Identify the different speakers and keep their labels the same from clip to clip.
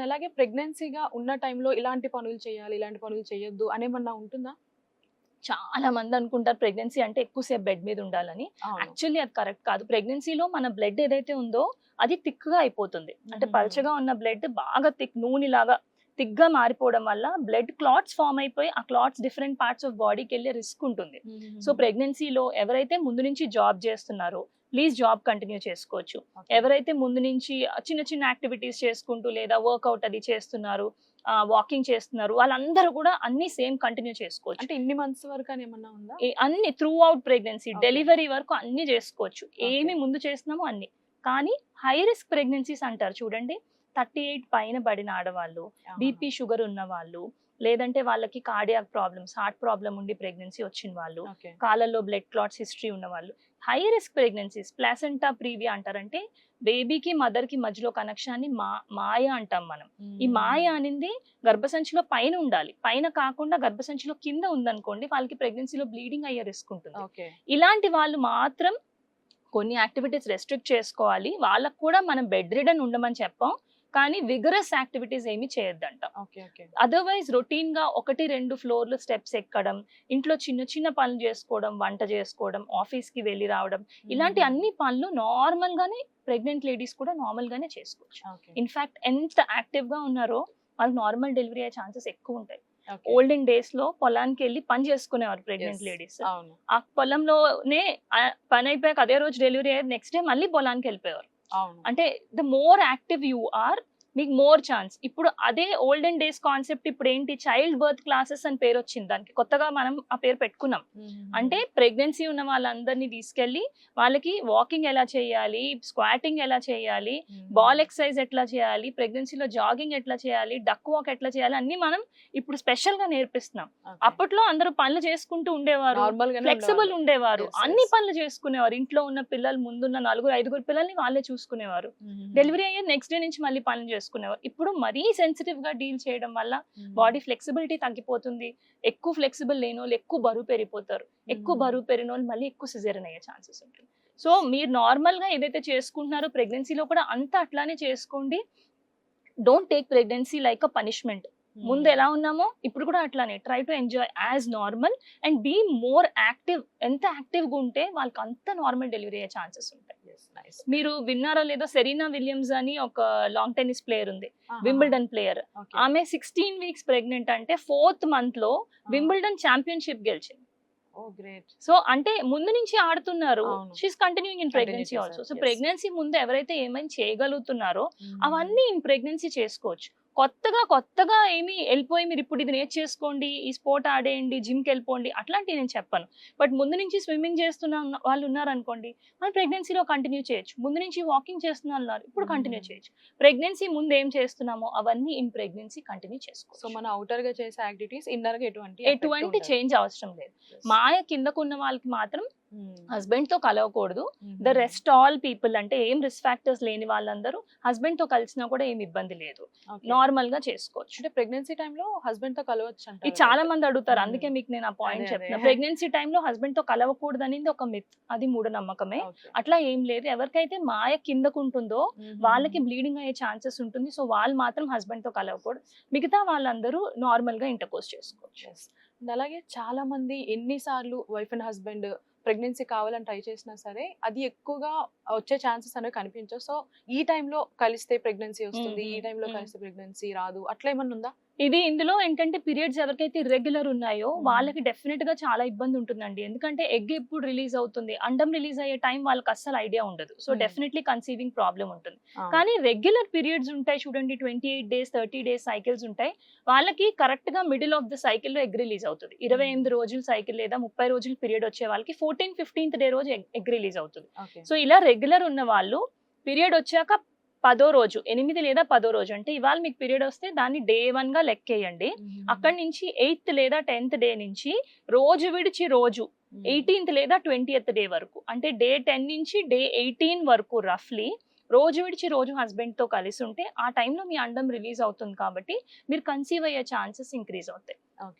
Speaker 1: అలాగే ప్రెగ్నెన్సీగా ఉన్న టైంలో ఇలాంటి పనులు చేయాలి, ఇలాంటి పనులు చేయొద్దు అనేమన్నా ఉంటుందా?
Speaker 2: చాలా మంది అనుకుంటారు ప్రెగ్నెన్సీ అంటే ఎక్కువసేపు బెడ్ మీద ఉండాలని.
Speaker 1: అవును.
Speaker 2: యాక్చువల్లీ అది కరెక్ట్ కాదు. ప్రెగ్నెన్సీలో మన బ్లడ్ ఏదైతే ఉందో అది థిక్‌గా అయిపోతుంది. అంటే పల్చగా ఉన్న బ్లడ్ బాగా నూనెలాగా థిక్‌గా మారిపోవడం వల్ల బ్లడ్ క్లాట్స్ ఫార్మ్ అయిపోయి ఆ క్లాట్స్ డిఫరెంట్ పార్ట్స్ ఆఫ్ బాడీకెళ్ళే రిస్క్ ఉంటుంది. సో ప్రెగ్నెన్సీలో ఎవరైతే ముందు నుంచి జాబ్ చేస్తున్నారో ప్లీజ్ జాబ్ కంటిన్యూ చేసుకోవచ్చు. ఎవరైతే ముందు నుంచి చిన్న చిన్న యాక్టివిటీస్ చేసుకుంటూ లేదా వర్కౌట్ అది చేస్తున్నారు, వాకింగ్ చేస్తున్నారు, వాళ్ళందరూ కూడా అన్ని సేమ్ కంటిన్యూ చేసుకోవచ్చు.
Speaker 1: అంటే ఇన్ని మంత్స్ వరకు అని ఏమన్నా ఉందా?
Speaker 2: అన్ని through out pregnancy,
Speaker 1: Okay.
Speaker 2: Delivery వరకు అన్ని చేసుకోవచ్చు.
Speaker 1: Okay.
Speaker 2: ఏమి ముందు చేస్తున్నామో అన్ని. కానీ హై రిస్క్ ప్రెగ్నెన్సీస్ అంటారు చూడండి, 38 పైన పడిన ఆడవాళ్ళు, బీపీ షుగర్ ఉన్న వాళ్ళు, లేదంటే వాళ్ళకి కార్డియాక్ ప్రాబ్లమ్స్, హార్ట్ ప్రాబ్లమ్ ఉండి ప్రెగ్నెన్సీ వచ్చిన వాళ్ళు,
Speaker 1: ఓకే.
Speaker 2: కాళ్ళల్లో బ్లడ్ క్లాట్స్ హిస్టరీ ఉన్న వాళ్ళు, high risk pregnancies, placenta previa అంటారంటే బేబీకి మదర్ కి మధ్యలో కనెక్షన్ని మాయ అంటాం మనం. ఈ మాయ అనేది గర్భసంచిలో పైన ఉండాలి, పైన కాకుండా గర్భసంచిలో కింద ఉందనుకోండి, వాళ్ళకి ప్రెగ్నెన్సీలో బ్లీడింగ్ అయ్యే రిస్క్ ఉంటుంది.
Speaker 1: ఓకే.
Speaker 2: ఇలాంటి వాళ్ళు మాత్రం కొన్ని యాక్టివిటీస్ రెస్ట్రిక్ట్ చేసుకోవాలి. వాళ్ళకు కూడా మనం బెడ్ రిడన్ ఉండమని చెప్పాం, కానీ విగరస్ యాక్టివిటీస్ ఏమి చేయొద్దంట.
Speaker 1: ఓకే. ఓకే.
Speaker 2: అదర్వైజ్ రొటీన్ గా 1-2 ఫ్లోర్లు స్టెప్స్ ఎక్కడం, ఇంట్లో చిన్న చిన్న పనులు చేసుకోవడం, వంట చేసుకోవడం, ఆఫీస్ కి వెళ్ళి రావడం, ఇలాంటి అన్ని పనులు నార్మల్ గానే ప్రెగ్నెంట్ లేడీస్ కూడా నార్మల్ గానే చేసుకోవచ్చు.
Speaker 1: ఓకే.
Speaker 2: ఇన్ఫాక్ట్ ఎంత యాక్టివ్ గా ఉన్నారో వాళ్ళకి నార్మల్ డెలివరీ అయ్యే ఛాన్సెస్ ఎక్కువ ఉంటాయి.
Speaker 1: ఓకే.
Speaker 2: ఓల్డెన్ డేస్ లో పొలానికి వెళ్ళి పని చేసుకునేవారు ప్రెగ్నెంట్
Speaker 1: Yes.
Speaker 2: లేడీస్.
Speaker 1: అవును.
Speaker 2: ఆ పొలంలోనే పని అయిపోయాక అదే రోజు డెలివరీ అయ్యేది, నెక్స్ట్ డే మళ్ళీ పొలానికి వెళ్ళిపోయేవారు.
Speaker 1: అవును.
Speaker 2: అంటే the more active you are, మీకు మోర్ ఛాన్స్. ఇప్పుడు అదే ఓల్డెన్ డేస్ కాన్సెప్ట్ ఇప్పుడు ఏంటి, చైల్డ్ బర్త్ క్లాసెస్ అని పేరు వచ్చింది, దానికి కొత్తగా మనం ఆ పేరు పెట్టుకున్నాం. అంటే ప్రెగ్నెన్సీ ఉన్న వాళ్ళందరినీ తీసుకెళ్లి వాళ్ళకి వాకింగ్ ఎలా చేయాలి, స్క్వాటింగ్ ఎలా చేయాలి, బాల్ ఎక్సర్సైజ్ ఎట్లా చేయాలి, ప్రెగ్నెన్సీలో జాగింగ్ ఎట్లా చేయాలి, డక్ వాక్ ఎట్లా చేయాలి, అన్ని మనం ఇప్పుడు స్పెషల్ గా నేర్పిస్తున్నాం. అప్పట్లో అందరూ పనులు చేసుకుంటూ ఉండేవారు, ఫ్లెక్సిబుల్ ఉండేవారు, అన్ని పనులు చేసుకునేవారు. ఇంట్లో ఉన్న పిల్లలు, ముందున్న 4-5 పిల్లల్ని వాళ్ళే చూసుకునేవారు. డెలివరీ అయ్యే నెక్స్ట్ డే నుంచి మళ్ళీ పనులు చేసుకునేవారు. ఇప్పుడు మరీ సెన్సిటివ్ గా డీల్ చేయడం వల్ల బాడీ ఫ్లెక్సిబిలిటీ తగ్గిపోతుంది. ఎక్కువ ఫ్లెక్సిబుల్ లేని వాళ్ళు ఎక్కువ బరువు పెరిగిపోతారు. ఎక్కువ బరువు పెరిగిన వాళ్ళు మళ్ళీ ఎక్కువ సిజేరియన్ అయ్యే ఛాన్సెస్ ఉంటుంది. సో మీరు నార్మల్ గా ఏదైతే చేసుకుంటున్నారో ప్రెగ్నెన్సీలో కూడా అంతా అట్లానే చేసుకోండి. Don't take pregnancy like a punishment. ముందు ఎలా ఉన్నామో ఇప్పుడు కూడా అట్లానే try to enjoy as normal and be more active. ఎంత యాక్టివ్ గా ఉంటే వాళ్ళకి అంత నార్మల్ డెలివరీ అయ్యే ఛాన్సెస్ ఉంటాయి. మీరు విన్నారో లేదో, సెరీనా విలియమ్స్ అని ఒక లాంగ్ టెన్నిస్ ప్లేయర్ ఉంది, వింబుల్డన్ ప్లేయర్. ఆమె 16 వీక్స్ ప్రెగ్నెంట్ అంటే 4th మంత్ లో వింబుల్డన్ ఛాంపియన్షిప్ గెలిచింది. సో అంటే ముందు నుంచి ఆడుతున్నారు. She is continuing in pregnancy also. So pregnancy ముందు ఎవరైతే ఏమైనా చేయగలుగుతున్నారో అవన్నీ ఇన్ ప్రెగ్నెన్సీ చేసుకోవచ్చు. కొత్తగా ఏమి వెళ్ళిపోయి మీరు ఇప్పుడు ఇది నేర్చేసుకోండి, ఈ స్పోర్ట్ ఆడేయండి, జిమ్కి వెళ్ళిపోండి, అట్లాంటివి నేను చెప్పను. బట్ ముందు నుంచి స్విమ్మింగ్ చేస్తున్న వాళ్ళు ఉన్నారనుకోండి, మనం ప్రెగ్నెన్సీలో కంటిన్యూ చేయొచ్చు. ముందు నుంచి వాకింగ్ చేస్తున్న వాళ్ళు ఉన్నారు, ఇప్పుడు కంటిన్యూ చేయొచ్చు. ప్రెగ్నెన్సీ ముందు ఏం చేస్తున్నామో అవన్నీ ఇన్ ప్రెగ్నెన్సీ కంటిన్యూ చేసుకోవచ్చు.
Speaker 1: సో మన అవుటర్ గా చేసే యాక్టివిటీస్ ఇన్నర్ గా
Speaker 2: ఎటువంటి చేంజ్ అవసరం లేదు. మాయ కిందకు ఉన్న వాళ్ళకి మాత్రం హస్బెండ్ తో కలవకూడదు. ద రెస్ట్ ఆల్ పీపుల్, అంటే ఏం రిస్క్ ఫ్యాక్టర్స్ లేని వాళ్ళందరూ హస్బెండ్ తో కలిసినా కూడా ఏమి ఇబ్బంది లేదు, నార్మల్ గా చేసుకోవచ్చు.
Speaker 1: అంటే ప్రెగ్నెన్సీ టైంలో హస్బెండ్ తో కలవచ్చు అంటే
Speaker 2: ఇది చాలా మంది అడుగుతారు, అందుకే మీకు నేను ఆ పాయింట్ చెప్తున్నా. ప్రెగ్నెన్సీ టైంలో హస్బెండ్ తో కలవకూడదు అనేది ఒక మిత్, అది మూఢనమ్మకమే. అట్లా ఏం లేదు. ఎవరికైతే మాయ కిందకు ఉంటుందో వాళ్ళకి బ్లీడింగ్ అయ్యే ఛాన్సెస్ ఉంటుంది. సో వాళ్ళు మాత్రం హస్బెండ్ తో కలవకూడదు. మిగతా వాళ్ళందరూ నార్మల్ గా ఇంటర్కోర్స్ చేసుకోవచ్చు.
Speaker 1: అలాగే చాలా మంది ఎన్నిసార్లు వైఫ్ అండ్ హస్బెండ్ ప్రెగ్నెన్సీ కావాలని ట్రై చేసినా సరే అది ఎక్కువగా వచ్చే ఛాన్సెస్ అనేవి కనిపించవు. సో ఈ టైంలో కలిస్తే ప్రెగ్నెన్సీ వస్తుంది, ఈ టైంలో కలిస్తే ప్రెగ్నెన్సీ రాదు, అట్లా ఏమన్నా ఉందా?
Speaker 2: ఇందులో ఏంటంటే పీరియడ్స్ ఎవరికైతే ఇర్రెగ్యులర్ ఉన్నాయో వాళ్ళకి డెఫినెట్ గా చాలా ఇబ్బంది ఉంటుందండి. ఎందుకంటే ఎగ్ ఎప్పుడు రిలీజ్ అవుతుంది, అండం రిలీజ్ అయ్యే టైం వాళ్ళకి అస్సలు ఐడియా ఉండదు. సో డెఫినెట్లీ కన్సీవింగ్ ప్రాబ్లం ఉంటుంది. కానీ రెగ్యులర్ పీరియడ్స్ ఉంటాయి చూడండి, 28 days 30 days సైకిల్స్ ఉంటాయి, వాళ్ళకి కరెక్ట్ గా మిడిల్ ఆఫ్ ద సైకిల్ లో ఎగ్ రిలీజ్ అవుతుంది. 28 రోజుల సైకిల్ లేదా 30 రోజుల పీరియడ్ వచ్చే వాళ్ళకి 14th-15th day రోజు ఎగ్ రిలీజ్ అవుతుంది. సో ఇలా రెగ్యులర్ ఉన్న వాళ్ళు పీరియడ్ వచ్చాక 10వ రోజు, 8 లేదా 10వ రోజు, అంటే ఇవాళ మీకు పీరియడ్ వస్తే దాన్ని day 1 గా లెక్కేయండి. అక్కడి నుంచి 8th లేదా 10th డే నుంచి రోజు విడిచి రోజు 18th లేదా 20th డే వరకు, అంటే day 10 నుంచి day 18 వరకు రఫ్లీ రోజు విడిచి రోజు హస్బెండ్ తో కలిసి ఉంటే ఆ టైంలో మీ అండం రిలీజ్ అవుతుంది కాబట్టి మీరు కన్సీవ్ అయ్యే ఛాన్సెస్ ఇంక్రీజ్ అవుతాయి.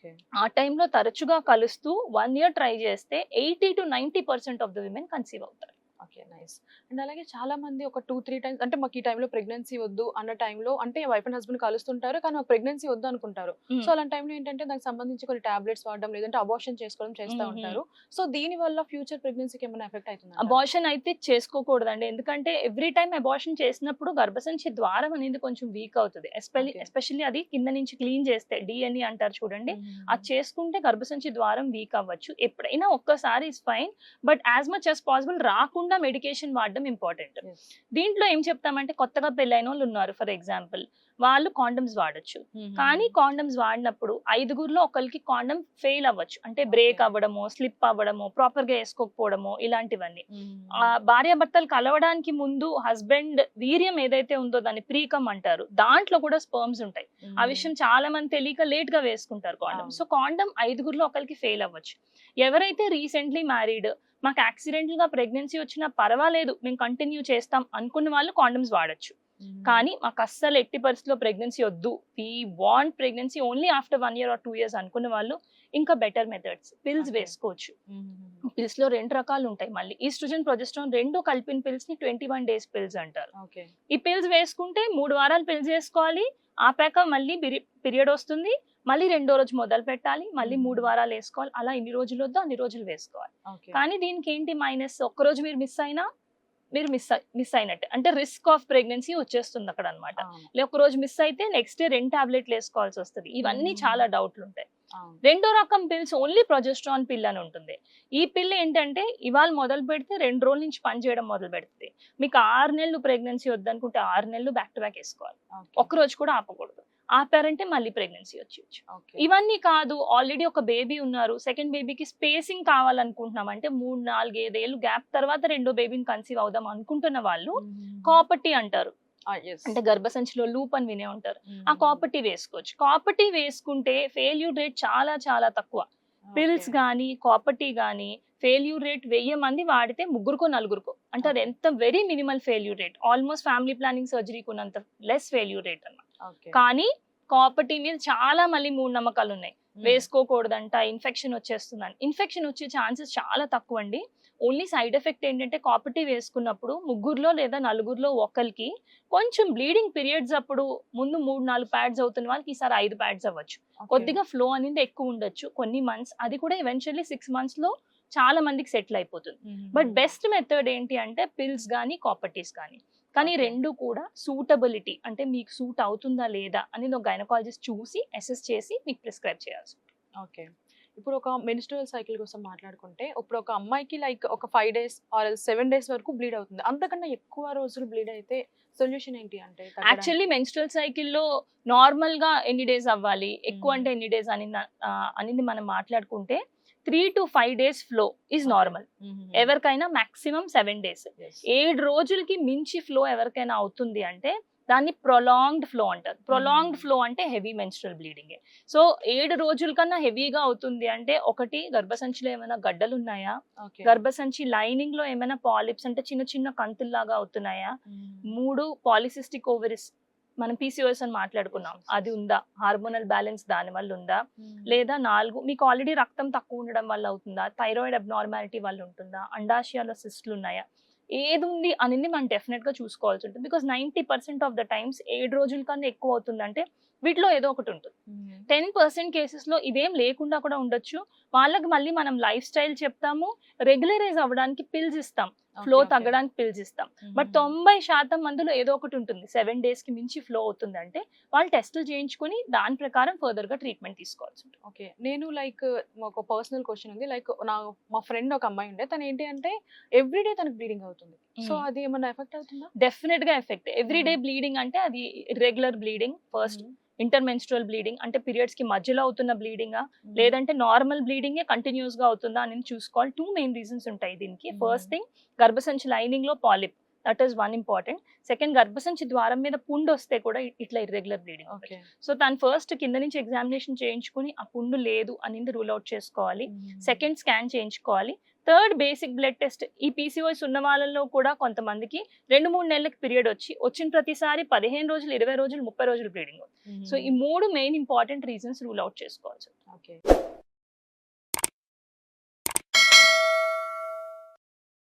Speaker 2: ఆ టైంలో తరచుగా కలుస్తూ 1 year ట్రై చేస్తే 80-90% ఆఫ్ ద విమెన్ కన్సీవ్ అవుతారు.
Speaker 1: Okay, nice. అండ్ అలాగే చాలా మంది ఒక 2-3 టైమ్స్ అంటే మాకు ఈ టైంలో ప్రెగ్నెన్సీ వద్దు అన్న టైంలో అంటే వైఫ్ అండ్ హస్బెండ్ కలుస్తుంటారు కానీ మాకు ప్రెగ్నెన్సీ వద్దు అనుకుంటారు. సో అలాంటి టైంలో ఏంటంటే దానికి సంబంధించి కొన్ని టాబ్లెట్స్ వాడడం లేదంటే అబార్షన్ చేసుకోవడం చేస్తూ ఉంటారు. సో దీని వల్ల ఫ్యూచర్ ప్రెగ్నెన్సీకి ఏమైనా ఎఫెక్ట్ అవుతుంది?
Speaker 2: అబార్షన్ అయితే చేసుకోకూడదండి, ఎందుకంటే ఎవ్రీ టైం అబార్షన్ చేసినప్పుడు గర్భసంచి ద్వారం అనేది కొంచెం వీక్ అవుతుంది. ఎస్పెషల్లీ అది కింద నుంచి క్లీన్ చేస్తే డిఎన్ఈ అంటారు చూడండి, అది చేసుకుంటే గర్భసంచి ద్వారం వీక్ అవ్వచ్చు. ఎప్పుడైనా ఒక్కసారి is fine, but as much as possible రాకుండా మెడికేషన్ వాడడం ఇంపార్టెంట్. దీంట్లో ఏం చెప్తామంటే కొత్తగా పెళ్ళైన వాళ్ళు ఉన్నారు ఫర్ ఎగ్జాంపుల్, వాళ్ళు కాండమ్స్ వాడచ్చు. కానీ కాండమ్స్ వాడినప్పుడు 5గురిలో ఒకరికి కాండమ్ ఫెయిల్ అవ్వచ్చు, అంటే బ్రేక్ అవ్వడమో, స్లిప్ అవ్వడమో, ప్రాపర్ గా వేసుకోకపోవడమో, ఇలాంటివన్నీ. భార్యాభర్తలు కలవడానికి ముందు హస్బెండ్ వీర్యం ఏదైతే ఉందో దాన్ని ప్రీకమ్ అంటారు, దాంట్లో కూడా స్పర్మ్స్ ఉంటాయి. ఆ విషయం చాలా మంది తెలియక లేట్ గా వేసుకుంటారు కాండమ్. సో కాండమ్ 5గురిలో ఒకరికి ఫెయిల్ అవ్వచ్చు. ఎవరైతే రీసెంట్లీ మ్యారీడ్, మాకు యాక్సిడెంటల్ గా ప్రెగ్నెన్సీ వచ్చినా పర్వాలేదు మేము కంటిన్యూ చేస్తాం అనుకున్న వాళ్ళు కాండమ్స్ వాడచ్చు. కానీ మాకు అస్సలు ఎట్టి పరిస్థితిలో ప్రెగ్నెన్సీ వద్దు, we want pregnancy only after 1 year or 2 years అనుకున్న వాళ్ళు ఇంకా బెటర్ మెథడ్స్ పిల్స్ వేసుకోవచ్చు. పిల్స్ లో 2 రకాలు ఉంటాయి. మళ్ళీ ఈస్ట్రోజన్, ప్రొజెస్ట్రాన్ రెండు కలిపిన పిల్స్ ని 21 days పిల్స్ అంటారు. ఈ పిల్స్ వేసుకుంటే 3 వారాలు పిల్స్ వేసుకోవాలి, ఆపాక మళ్ళీ పీరియడ్ వస్తుంది, మళ్ళీ 2వ రోజు మొదలు పెట్టాలి, మళ్ళీ 3 వారాలు వేసుకోవాలి. అలా ఎన్ని రోజులు వద్దో అన్ని రోజులు వేసుకోవాలి. కానీ దీనికి ఏంటి మైనస్, ఒక్కరోజు మీరు మిస్ అయినా మీరు మిస్ అయినట్టే, అంటే రిస్క్ ఆఫ్ ప్రెగ్నెన్సీ వచ్చేస్తుంది అక్కడ అనమాట. ఒక రోజు మిస్ అయితే నెక్స్ట్ డే 2 టాబ్లెట్లు వేసుకోవాల్సి వస్తుంది. ఇవన్నీ చాలా డౌట్లు ఉంటాయి. 2వ రకం పిల్స్ ఓన్లీ ప్రొజెస్ట్రాన్ పిల్ అని ఉంటుంది. ఈ పిల్ ఏంటంటే ఇవాళ మొదలు పెడితే 2 రోజుల నుంచి పని చేయడం మొదలు పెడుతుంది. మీకు 6 నెలలు ప్రెగ్నెన్సీ వద్దనుకుంటే 6 నెలలు బ్యాక్ టు బ్యాక్ వేసుకోవాలి, ఒక్క రోజు కూడా ఆపకూడదు. ఆపారంటే మళ్ళీ ప్రెగ్నెన్సీ వచ్చేయచ్చు. ఇవన్నీ కాదు, ఆల్రెడీ ఒక బేబీ ఉన్నారు, సెకండ్ బేబీకి స్పేసింగ్ కావాలనుకుంటున్నాం అంటే 3-4-5 ఏళ్ళు గ్యాప్ తర్వాత 2వ బేబీని కన్సీవ్ అవుదాం అనుకుంటున్న వాళ్ళు కాపర్టీ అంటారు, అంటే గర్భసంచిలో లూప్ అని వినే ఉంటారు. ఆ కాపర్టీ వేసుకోవచ్చు. కాపర్టీ వేసుకుంటే ఫెయిల్యూర్ రేట్ చాలా చాలా తక్కువ. పిల్స్ గానీ కాపర్టీ గానీ ఫెయిల్యూర్ రేట్ 1000 మంది వాడితే 3-4 అంటే అది ఎంత very minimal failure rate, almost family planning సర్జరీకి ఉన్నంత లెస్ ఫెయిల్యూర్ రేట్ అన్నమాట. కానీ కాపర్టీ మీద చాలా మళ్ళీ మూఢనమ్మకాలు ఉన్నాయి. వేసుకోకూడదంట, ఇన్ఫెక్షన్ వచ్చేస్తుందని. ఇన్ఫెక్షన్ వచ్చే ఛాన్సెస్ చాలా తక్కువ అండి. ఓన్లీ సైడ్ ఎఫెక్ట్ ఏంటంటే కాపర్టీ వేసుకున్నప్పుడు 3 లేదా 4 ఒకరికి కొంచెం బ్లీడింగ్ పీరియడ్స్ అప్పుడు ముందు 3-4 ప్యాడ్స్ అవుతున్న వాళ్ళకి ఈసారి 5 ప్యాడ్స్ అవ్వచ్చు. కొద్దిగా ఫ్లో అనేది ఎక్కువ ఉండొచ్చు కొన్ని మంత్స్, అది కూడా ఈవెన్చువల్లీ 6 months లో చాలా మందికి సెటిల్ అయిపోతుంది. బట్ బెస్ట్ మెథడ్ ఏంటి అంటే పిల్స్ కానీ కాపర్టీస్ కానీ 2 కూడా సూటబిలిటీ, అంటే మీకు సూట్ అవుతుందా లేదా అనేది ఒక గైనకాలజిస్ట్ చూసి అసెస్ చేసి మీకు ప్రిస్క్రైబ్ చేయాల్సి.
Speaker 1: ఓకే, ఇప్పుడు ఒక మెన్స్ట్రువల్ సైకిల్ కోసం మాట్లాడుకుంటే ఇప్పుడు ఒక అమ్మాయికి లైక్ ఒక 5 days ఆర్ 7 days వరకు బ్లీడ్ అవుతుంది. అంతకన్నా ఎక్కువ రోజులు బ్లీడ్ అయితే సొల్యూషన్ ఏంటి అంటే?
Speaker 2: యాక్చువల్లీ మెన్స్ట్రువల్ సైకిల్లో నార్మల్ గా ఎన్ని డేస్ అవ్వాలి, ఎక్కువ అంటే ఎన్ని డేస్ అనేది మనం మాట్లాడుకుంటే 3 to 5 days flow is normal. ఎవరికైనా మాక్సిమం 7 days. 7 రోజులకి మించి ఫ్లో ఎవరికైనా అవుతుంది అంటే దాన్ని ప్రొలాంగ్డ్ ఫ్లో అంటారు. ప్రొలాంగ్డ్ ఫ్లో అంటే హెవీ మెన్స్ట్రువల్ బ్లీడింగ్. సో 7 రోజుల కన్నా హెవీగా అవుతుంది అంటే ఒకటి గర్భసంచిలో ఏమైనా గడ్డలు ఉన్నాయా, గర్భసంచి లైనింగ్ లో ఏమైనా పాలిప్స్ అంటే చిన్న చిన్న కంతుల్లాగా అవుతున్నాయా, 3 పాలిసిస్టిక్ ఓవరీస్ మనం PCOS అని మాట్లాడుకున్నాం అది ఉందా, హార్మోనల్ బ్యాలెన్స్ దాని వల్ల ఉందా, లేదా 4 మీకు ఆల్రెడీ రక్తం తక్కువ ఉండడం వల్ల అవుతుందా, థైరాయిడ్ అబ్నార్మాలిటీ వల్ల ఉంటుందా, అండాశయాల సిస్టులు ఉన్నాయా, ఏది ఉంది అనేది మనం డెఫినెట్ గా చూసుకోవాల్సి ఉంటుంది. బికాస్ 90% ఆఫ్ ద టైమ్స్ 7 రోజుల కన్నా ఎక్కువ అవుతుందంటే వీటిలో ఏదో ఒకటి ఉంటుంది. 10% కేసెస్ లో ఇదేం లేకుండా కూడా ఉండొచ్చు. వాళ్ళకి మళ్ళీ మనం లైఫ్ స్టైల్ చెప్తాము, రెగ్యులరైజ్ అవ్వడానికి పిల్స్ ఇస్తాం, ఫ్లో తగ్గడానికి పిల్స్ ఇస్తాం. బట్ 90% మందిలో ఏదో ఒకటి ఉంటుంది. 7 days కి మించి ఫ్లో అవుతుంది అంటే వాళ్ళు టెస్టులు చేయించుకుని దాని ప్రకారం ఫర్దర్ గా ట్రీట్మెంట్ తీసుకోవాల్సి ఉంటుంది.
Speaker 1: ఓకే, నేను లైక్ ఒక పర్సనల్ క్వశ్చన్ ఉంది. లైక్ మా ఫ్రెండ్ ఒక అమ్మాయి ఉండే, తను ఏంటి అంటే ఎవ్రీడే తనకు బ్లీడింగ్ అవుతుంది. సో అది ఏమన్నా ఎఫెక్ట్ అవుతుందా?
Speaker 2: డెఫినెట్ గా ఎఫెక్ట్. ఎవ్రీడే బ్లీడింగ్ అంటే అది ఇర్రెగ్యులర్ బ్లీడింగ్, ఫస్ట్ ఇంటర్మెన్స్ట్రువల్ బ్లీడింగ్ అంటే పీరియడ్స్ కి మధ్యలో అవుతున్న బ్లీడింగా లేదంటే నార్మల్ బ్లీడింగ్ కంటిన్యూస్ గా అవుతుందా అని చూసుకోవాలి. 2 main reasons ఉంటాయి దీనికి. ఫస్ట్ థింగ్, గర్భసంచి లైనింగ్ లో polyp, that is 1 important. Second, గర్భసంచి ద్వారం మీద పుండు వస్తే కూడా ఇట్లా ఇర్రెగ్యులర్ బ్లీడింగ్. సో తను ఫస్ట్ కింద నుంచి ఎగ్జామినేషన్ చేయించుకుని ఆ పుండు లేదు అనేది రూల్ అవుట్ చేసుకోవాలి. సెకండ్, స్కాన్ చేయించుకోవాలి. Third, basic blood test. ఈ PCOS ఉన్న వాళ్ళలో కూడా కొంతమందికి 2-3 నెలలకు పీరియడ్ వచ్చిన ప్రతిసారి 15 రోజులు, 20 రోజులు, 30 రోజులు బ్లీడింగ్. సో ఈ 3 main important reasons rule out చేసుకోవాలి.